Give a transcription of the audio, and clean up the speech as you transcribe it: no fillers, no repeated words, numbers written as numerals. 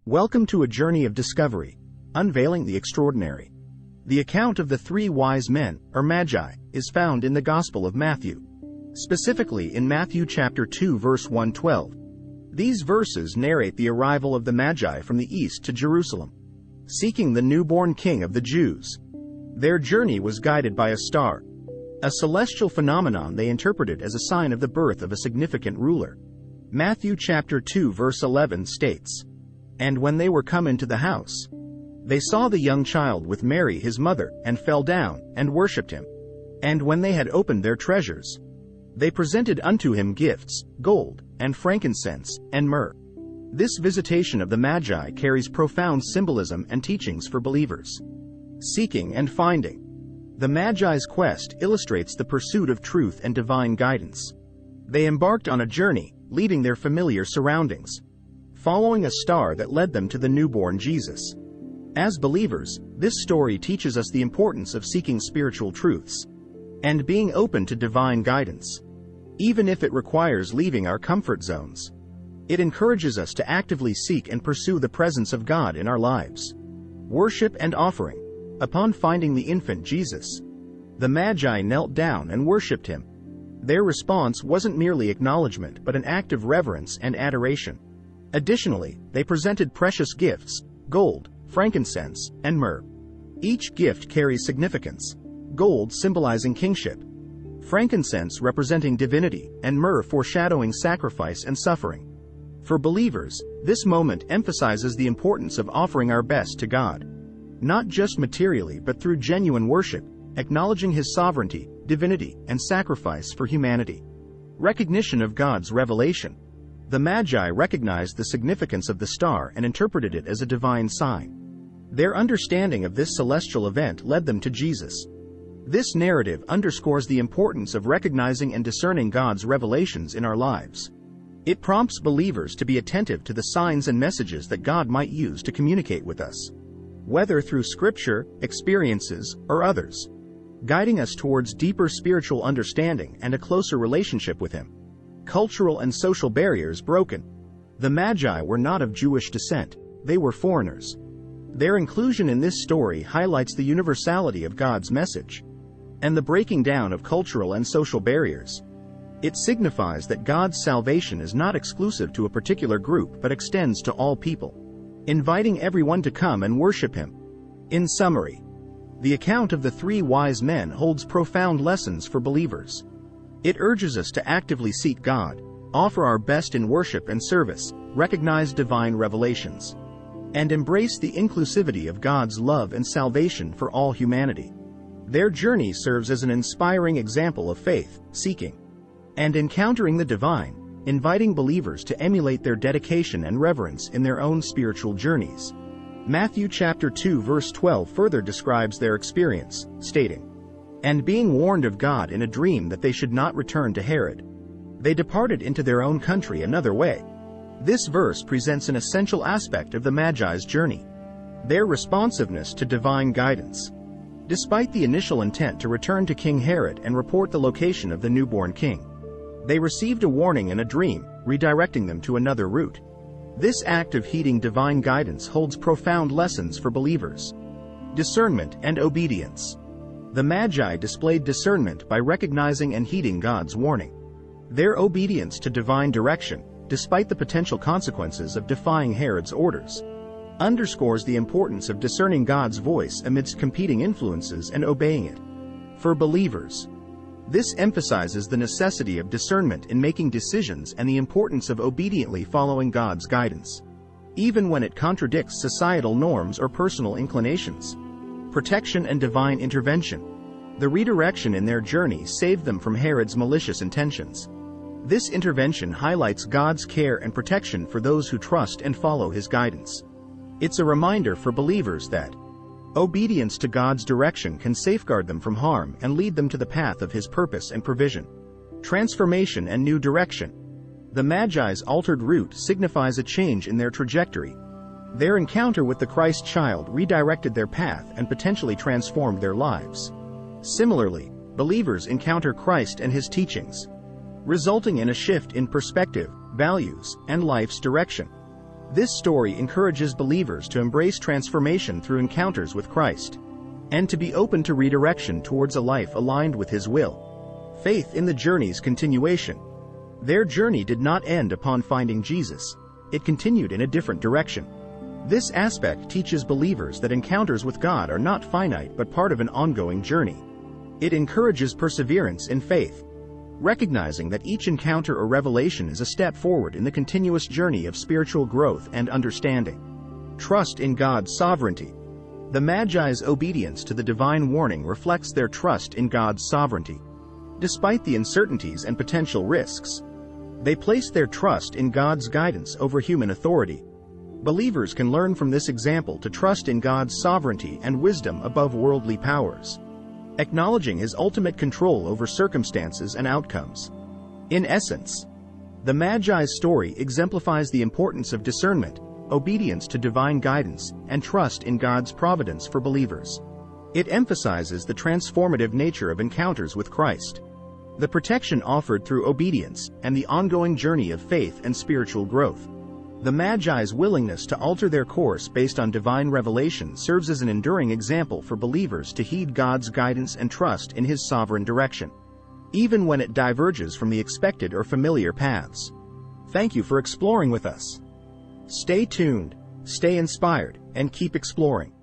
Welcome to a journey of discovery, unveiling the extraordinary. The account of the three wise men, or magi, is found in the Gospel of Matthew. Specifically in Matthew chapter 2 verse 112. These verses narrate the arrival of the magi from the east to Jerusalem, seeking the newborn king of the Jews. Their journey was guided by a star, a celestial phenomenon they interpreted as a sign of the birth of a significant ruler. Matthew chapter 2 verse 11 states, "And when they were come into the house, they saw the young child with Mary his mother, and fell down, and worshipped him. And when they had opened their treasures, they presented unto him gifts, gold, and frankincense, and myrrh." This visitation of the Magi carries profound symbolism and teachings for believers. Seeking and finding. The Magi's quest illustrates the pursuit of truth and divine guidance. They embarked on a journey, leaving their familiar surroundings, following a star that led them to the newborn Jesus. As believers, this story teaches us the importance of seeking spiritual truths and being open to divine guidance, even if it requires leaving our comfort zones. It encourages us to actively seek and pursue the presence of God in our lives. Worship and offering. Upon finding the infant Jesus, the Magi knelt down and worshipped him. Their response wasn't merely acknowledgement but an act of reverence and adoration. Additionally, they presented precious gifts, gold, frankincense, and myrrh. Each gift carries significance: gold symbolizing kingship, frankincense representing divinity, and myrrh foreshadowing sacrifice and suffering. For believers, this moment emphasizes the importance of offering our best to God, not just materially but through genuine worship, acknowledging His sovereignty, divinity, and sacrifice for humanity. Recognition of God's revelation. The Magi recognized the significance of the star and interpreted it as a divine sign. Their understanding of this celestial event led them to Jesus. This narrative underscores the importance of recognizing and discerning God's revelations in our lives. It prompts believers to be attentive to the signs and messages that God might use to communicate with us, whether through Scripture, experiences, or others, guiding us towards deeper spiritual understanding and a closer relationship with Him. Cultural and social barriers broken. The Magi were not of Jewish descent, they were foreigners. Their inclusion in this story highlights the universality of God's message and the breaking down of cultural and social barriers. It signifies that God's salvation is not exclusive to a particular group but extends to all people, inviting everyone to come and worship Him. In summary, the account of the three wise men holds profound lessons for believers. It urges us to actively seek God, offer our best in worship and service, recognize divine revelations, and embrace the inclusivity of God's love and salvation for all humanity. Their journey serves as an inspiring example of faith, seeking, and encountering the divine, inviting believers to emulate their dedication and reverence in their own spiritual journeys. Matthew chapter 2 verse 12 further describes their experience, stating, "And being warned of God in a dream that they should not return to Herod, they departed into their own country another way." This verse presents an essential aspect of the Magi's journey: their responsiveness to divine guidance. Despite the initial intent to return to King Herod and report the location of the newborn king, they received a warning in a dream, redirecting them to another route. This act of heeding divine guidance holds profound lessons for believers. Discernment and obedience. The Magi displayed discernment by recognizing and heeding God's warning. Their obedience to divine direction, despite the potential consequences of defying Herod's orders, underscores the importance of discerning God's voice amidst competing influences and obeying it. For believers, this emphasizes the necessity of discernment in making decisions and the importance of obediently following God's guidance, even when it contradicts societal norms or personal inclinations. Protection and divine intervention. The redirection in their journey saved them from Herod's malicious intentions. This intervention highlights God's care and protection for those who trust and follow His guidance. It's a reminder for believers that obedience to God's direction can safeguard them from harm and lead them to the path of His purpose and provision. Transformation and new direction. The Magi's altered route signifies a change in their trajectory. Their encounter with the Christ child redirected their path and potentially transformed their lives. Similarly, believers encounter Christ and His teachings, resulting in a shift in perspective, values, and life's direction. This story encourages believers to embrace transformation through encounters with Christ, and to be open to redirection towards a life aligned with His will. Faith in the journey's continuation. Their journey did not end upon finding Jesus. It continued in a different direction. This aspect teaches believers that encounters with God are not finite but part of an ongoing journey. It encourages perseverance in faith, recognizing that each encounter or revelation is a step forward in the continuous journey of spiritual growth and understanding. Trust in God's sovereignty. The Magi's obedience to the divine warning reflects their trust in God's sovereignty. Despite the uncertainties and potential risks, they place their trust in God's guidance over human authority. Believers can learn from this example to trust in God's sovereignty and wisdom above worldly powers, acknowledging His ultimate control over circumstances and outcomes. In essence, the Magi's story exemplifies the importance of discernment, obedience to divine guidance, and trust in God's providence for believers. It emphasizes the transformative nature of encounters with Christ, the protection offered through obedience, and the ongoing journey of faith and spiritual growth. The Magi's willingness to alter their course based on divine revelation serves as an enduring example for believers to heed God's guidance and trust in His sovereign direction, even when it diverges from the expected or familiar paths. Thank you for exploring with us. Stay tuned, stay inspired, and keep exploring.